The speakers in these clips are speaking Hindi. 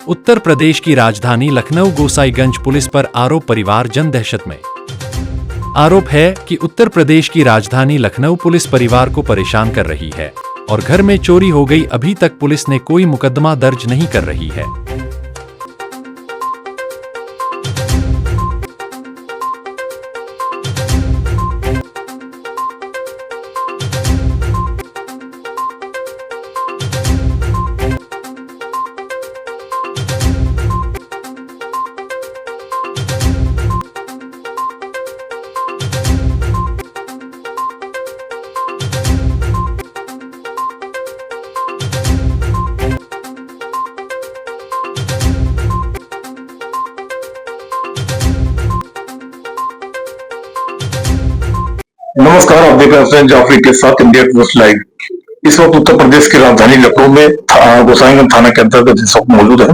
उत्तर प्रदेश की राजधानी लखनऊ गोसाईगंज पुलिस पर आरोप, परिवार जन दहशत में। आरोप है कि उत्तर प्रदेश की राजधानी लखनऊ पुलिस परिवार को परेशान कर रही है और घर में चोरी हो गई। अभी तक पुलिस ने कोई मुकदमा दर्ज नहीं कर रही है। नमस्कार, आप देख रहे हैं जाफरी के साथ इंडिया पोस्ट लाइव। इस वक्त उत्तर प्रदेश की राजधानी लखनऊ में गोसाईगंज थाना के अंतर्गत इस वक्त मौजूद है।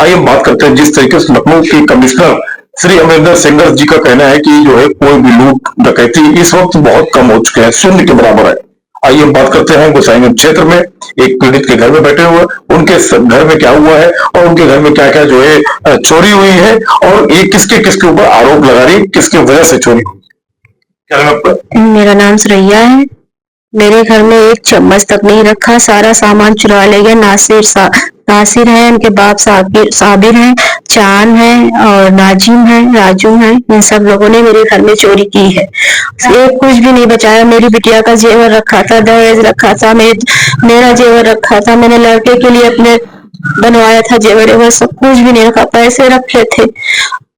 आइए हम बात करते हैं जिस तरीके से लखनऊ के कमिश्नर श्री अमरिंदर सिंगर जी का कहना है कि जो है कोई भी लूट डकैती इस वक्त बहुत कम हो चुके हैं, शून्य के बराबर है। आइए हम बात करते हैं गोसाईगंज क्षेत्र में एक पीड़ित के घर में बैठे हुए, उनके घर में क्या हुआ है और उनके घर में क्या क्या जो है चोरी हुई है और ये किसके किसके ऊपर आरोप लगा रही है, किसकी वजह से चोरी हुई। मेरा नाम सरैया है। मेरे घर में एक चम्मच तक नहीं रखा, सारा सामान चुरा ले गया। नासिर है, उनके बाप साबिर हैं, चांद है और नाजिम है, राजू है। इन सब लोगों ने मेरे घर में चोरी की है। एक कुछ भी नहीं बचाया। मेरी बिटिया का जेवर रखा था, दहेज रखा था, मेरा जेवर रखा था, मैंने लड़के के लिए अपने बनवाया था जेवर, सब कुछ भी नहीं रखा। पैसे रखे थे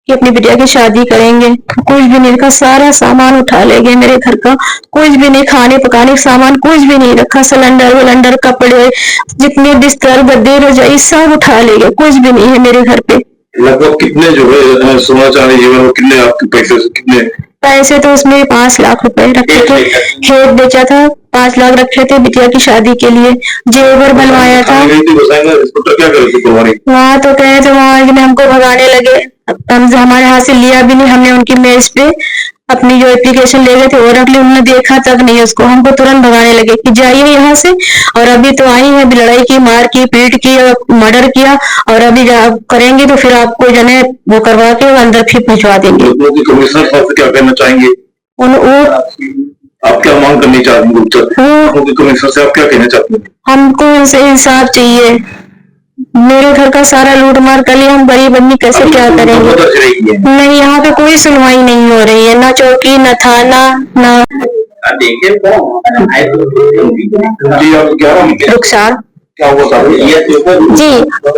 कि अपनी बिटिया की शादी करेंगे, कुछ भी नहीं रखा। सारा सामान उठा ले गए मेरे घर का, कुछ भी नहीं, खाने पकाने का सामान कुछ भी नहीं रखा। सिलेंडर विलेंडर, कपड़े, जितने बिस्तर गद्दे रजाई सब उठा ले गए, कुछ भी नहीं है मेरे घर पे। लगभग कितने जो है सोना चांदी जीवन कितने आपके पैसे तो उसमें 5 लाख रुपए रखे थे। खेत बेचा था, 5 लाख रखे थे बिटिया की शादी के लिए। जेवर बनवाया था। वहाँ तो कहे थे, वहाँ हमको भगाने लगे। हम हमारे हाथ से लिया भी नहीं। हमने उनकी मेज पे अपनी जो एप्लीकेशन ले गए थे वो रख ली। उन्होंने देखा तक नहीं उसको, हमको तुरंत भगाने लगे कि जाइए यहाँ से। और अभी तो आई है, लड़ाई की, मार की, पीट की और मर्डर किया, और अभी करेंगे तो फिर आपको जने वो करवा के अंदर फिर भिजवा देंगे। कमिश्नर साहब से क्या कहना चाहेंगे? आप क्या मांग करनी चाहते हैं? कमिश्नर से आप क्या कहना चाहते हैं? हमको इंसाफ चाहिए। मेरे घर का सारा लूट मार कर लिया, हम गरीब आदमी कैसे क्या करेंगे? नहीं, यहाँ पे कोई सुनवाई नहीं हो रही है, ना चौकी, ना थाना, ना रुखसार। क्या हुआ जी?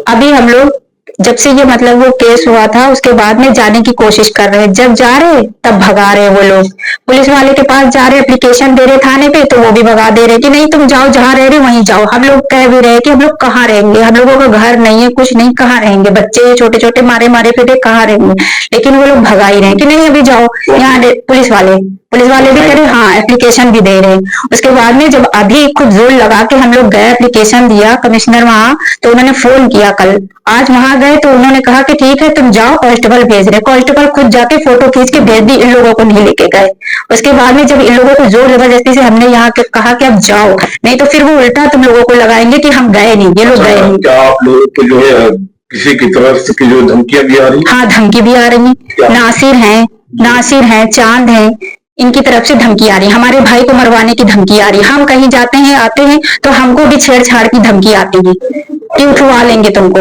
अभी हम लोग जब से ये मतलब वो केस हुआ था उसके बाद में जाने की कोशिश कर रहे हैं। जब जा रहे तब भगा रहे वो लोग। पुलिस वाले के पास जा रहे, एप्लीकेशन दे रहे थाने पे, तो वो भी भगा दे रहे कि नहीं तुम जाओ, जहाँ रह रहे वहीं जाओ। हम लोग कह भी रहे कि हम लोग कहाँ रहेंगे, हम लोगों का घर नहीं है, कुछ नहीं, कहाँ रहेंगे? बच्चे छोटे छोटे मारे मारे फिर कहाँ रहेंगे? लेकिन वो लोग भगा ही रहे कि नहीं अभी जाओ। यहाँ पुलिस वाले भी कह रहे, हाँ एप्लीकेशन भी दे रहे। उसके बाद में जब अभी खुद जोर लगा के हम लोग गए, एप्लीकेशन दिया कमिश्नर वहाँ, तो उन्होंने फोन किया कल। आज वहां गए तो उन्होंने कहा कि ठीक है तुम जाओ, कांस्टेबल भेज रहे। कांस्टेबल खुद जाके फोटो खींच के भेज दी, इन लोगों को नहीं लेके गए। उसके बाद में जब इन लोगों को जोर जबरदस्ती से हमने यहाँ के कहा कि अब जाओ, नहीं तो फिर वो उल्टा तुम लोगों को लगाएंगे कि हम गए नहीं, ये लोग गए नहीं। क्या आप लोगों को जो है किसी की तरफ से जो धमकियां भी आ रही? हाँ, धमकी भी आ रही। नासिर है, चांद है, इनकी तरफ से धमकी आ रही है। हमारे भाई को मरवाने की धमकी आ रही है। हम कहीं जाते हैं आते हैं तो हमको भी छेड़छाड़ की धमकी आती है कि उठवा लेंगे तुमको।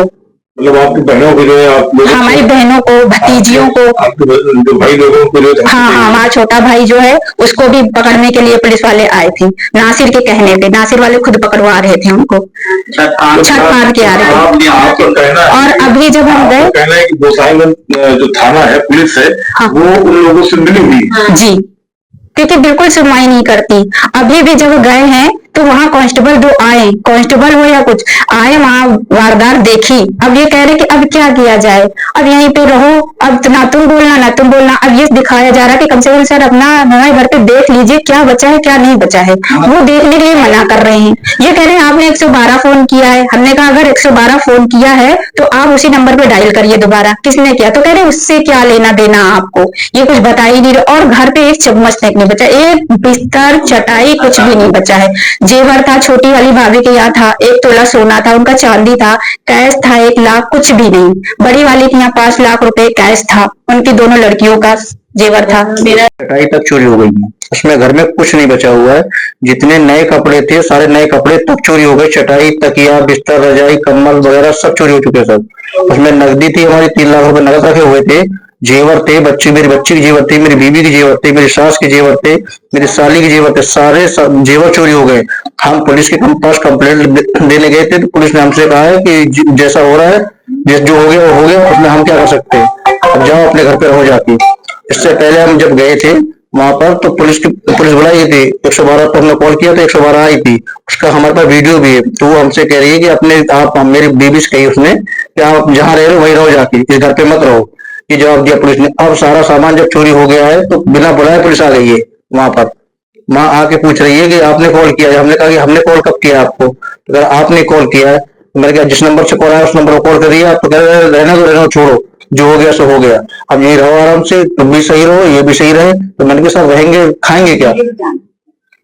मतलब आपकी बहनों को जो है हमारी बहनों को, भतीजियों को, जो भाई लोगों को जो हाँ, हमारा छोटा भाई जो है उसको भी पकड़ने के लिए पुलिस वाले आए थे। नासिर के कहने पे, नासिर वाले खुद पकड़वा रहे थे हमको, छत फाड़ के आ रहे थे। और अभी जब हम गए, कहना है कि गोसाईगंज जो थाना है, पुलिस है, वो उन लोगों से मिली हुई जी, क्योंकि बिल्कुल सुनवाई नहीं करती। अभी भी जब गए हैं तो वहाँ कांस्टेबल 2 आए, कांस्टेबल हो या कुछ आए, वहाँ वारदात देखी। अब ये कह रहे कि अब क्या किया जाए, अब यहीं पे रहो, अब ना तुम बोलना। अब ये दिखाया जा रहा है कि कम से कम सर अपना हमारे घर पे देख लीजिए क्या बचा है क्या नहीं बचा है। वो देखने के लिए मना कर रहे हैं। ये कह रहे हैं आपने 112 फोन किया है। हमने कहा अगर 112 फोन किया है तो आप उसी नंबर पे डायल करिए दोबारा। किसने किया? तो कह रहे उससे क्या लेना देना आपको, ये कुछ बता ही नहीं रहे। और घर पे एक चम्मच तक नहीं बचा, एक बिस्तर चटाई कुछ भी नहीं बचा है। जेवर था, छोटी वाली भाभी के यहाँ था, 1 तोला सोना था, उनका चांदी था, कैश था 1 लाख, कुछ भी नहीं। बड़ी वाली के यहाँ 5 लाख रुपए कैश था, उनकी दोनों लड़कियों का जेवर था। मेरा चटाई तक चोरी हो गई है, उसमें घर में कुछ नहीं बचा हुआ है। जितने नए कपड़े थे सारे नए कपड़े तक चोरी हो गए। चटाई, तकिया, बिस्तर, रजाई, कंबल वगैरह सब चोरी हो चुके सब। उसमें नकदी थी हमारी 3 लाख रुपए नकद रखे हुए थे, जेवर थे, मेरी बच्ची के जेवर थे, मेरी बीवी के जेवर थे, मेरी सास के जेवर थे, मेरी साली के जेवर थे, सारे जेवर चोरी हो गए। हम पुलिस के पास कंप्लेंट देने गए थे तो पुलिस ने हमसे कहा है कि जैसा हो रहा है, जो हो गया वो हो गया, उसमें हम क्या कर सकते हैं, अब जाओ अपने घर पे रहो जाके। इससे पहले हम जब गए थे वहां पर तो पुलिस बुलाई थी, 112 पर हमने कॉल किया तो 112 आई थी, उसका हमारे पास वीडियो भी है। तो वो हमसे कह रही है कि अपने आप, मेरी बीबी से कही उसने कि आप जहाँ रह रहे हो वहीं रहो जाके, इस घर पे मत रहो। ये जवाब दिया पुलिस ने। अब सारा सामान जब चोरी हो गया है तो बिना बुलाए पुलिस आ गई है वहां पर। वहां आके पूछ रही है कि आपने कॉल किया है। हमने कहा कि हमने कॉल कब किया आपको, तो अगर आपने कॉल किया है तो मैंने कहा जिस नंबर से कॉल आया उस नंबर को कॉल कर दिया। तो कह रहे रहना तो रहना, छोड़ो, जो हो गया सो हो गया, अब यही रहो आराम से, तुम भी सही रहो, ये भी सही रहे। तो मैंने कहा साहब रहेंगे खाएंगे क्या,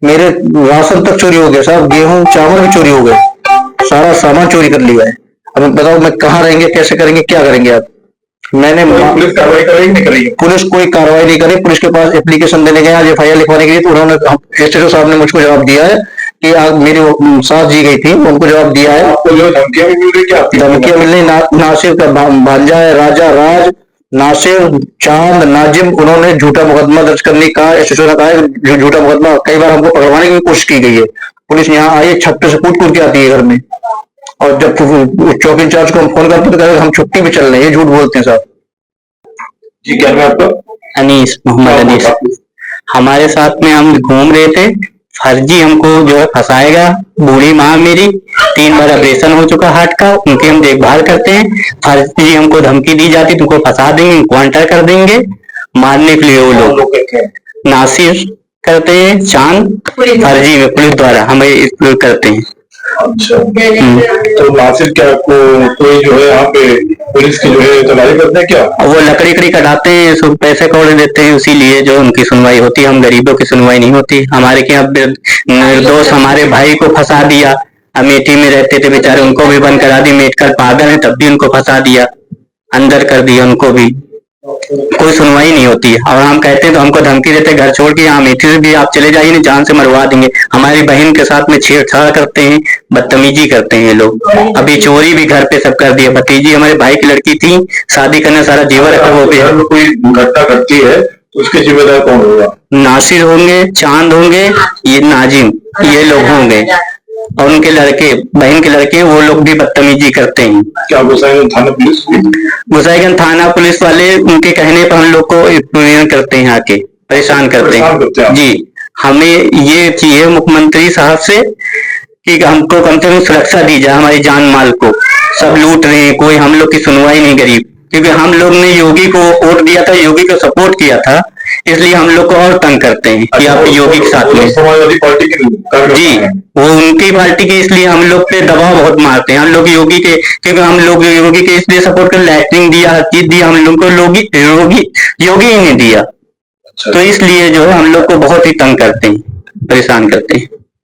मेरे राशन तक चोरी हो गया साहब, गेहूं चावल भी चोरी हो गए, सारा सामान चोरी कर लिया है। अब बताओ मैं कहाँ रहेंगे, कैसे करेंगे, क्या करेंगे आप। मैंने पुलिस कार्रवाई करेगी नहीं करेगी? पुलिस कोई कार्रवाई नहीं करी। पुलिस के पास एप्लीकेशन देने गए आज FIR लिखवाने के लिए, तो उन्होंने एसएचओ साहब ने मुझको जवाब दिया है कि आज मेरी सास जी गई थी, उनको जवाब दिया है। आपको जो धमकियां भी मिल रही क्या? धमकियां मिल रही, नासिर का भांजा है राजा राज, नासिर, चांद, नाजिम, उन्होंने झूठा मुकदमा दर्ज करने का एसएचओ ने कहा है। जो झूठा मुकदमा कई बार हमको पकड़वाने की कोशिश की गई है। पुलिस यहाँ आई है, छत पे से कूद कूद के आती है घर में, और जब चौकी इंचार्ज को हम फोन करते तो कहते हैं हम छुट्टी पे चल रहे हैं, ये झूठ बोलते हैं साहब। जी क्या नाम है आपका? अनीस, मोहम्मद अनीस। हमारे साथ में हम घूम रहे थे, फर्जी हमको जो है फंसाएगा। बूढ़ी माँ मेरी 3 बार ऑपरेशन हो चुका हार्ट का, उनकी हम देखभाल करते हैं। फर्जी हमको धमकी दी जाती, तुमको फंसा देंगे, क्वांटर कर देंगे, मारने के लिए वो लोग नासिर करते हैं, चांद फर्जी में पुलिस द्वारा हमें एक्सप्लोर करते हैं। अच्छा, तो नासिर क्या कोई जो है यहाँ पे पुलिस की जो है तैयारी करते हैं क्या? वो लकड़ी कटाते हैं, सब पैसे कौड़े देते हैं, इसीलिए जो उनकी सुनवाई होती है। हम गरीबों की सुनवाई नहीं होती। हमारे के यहाँ निर्दोष हमारे भाई को फंसा दिया, अमेठी में रहते थे बेचारे, उनको भी बंद करा दी। मेडिकल पागल है तब भी उनको फंसा दिया, अंदर कर दिया उनको भी, कोई सुनवाई नहीं होती है। और हम कहते हैं तो हमको धमकी देते हैं घर छोड़ के, यहाँ अमेठी से भी आप चले जाइए, नहीं जान से मरवा देंगे। हमारी बहन के साथ में छेड़छाड़ करते हैं, बदतमीजी करते हैं ये लोग। अभी चोरी भी घर पे सब कर दिया। भतीजी हमारे भाई की लड़की थी, शादी करने सारा जेवर रखा हो गया। कोई घटना घटती है तो उसके जिम्मेदार कौन होगा? नासिर होंगे, चांद होंगे, ये नाजिम, ये लोग होंगे, और उनके लड़के, बहन के लड़के, वो लोग भी बदतमीजी करते हैं। क्या गोसाईगंज थाना पुलिस? गोसाईगंज थाना पुलिस वाले उनके कहने पर हम लोग को इत्मीनान करते हैं, आके परेशान करते हैं। जी, हमें ये चाहिए मुख्यमंत्री साहब से कि हमको कम से कम सुरक्षा दी जाए, हमारी जान माल को। सब लूट रहे हैं, कोई हम लोग की सुनवाई नहीं गरीब, क्योंकि हम लोग ने योगी को वोट दिया था, योगी को सपोर्ट किया था, इसलिए हम लोग को और तंग करते हैं कि आप योगी के साथ में। समाजवादी पार्टी की जी, वो उनकी पार्टी के, इसलिए हम लोग पे दबाव बहुत मारते हैं। हम लोग योगी के, क्योंकि हम लोग योगी के इसलिए सपोर्ट कर, लैटरिंग दिया, हर चीज दिया, हम लोग को योगी ही नहीं दिया। तो इसलिए जो है हम लोग को बहुत ही तंग करते हैं, परेशान करते हैं।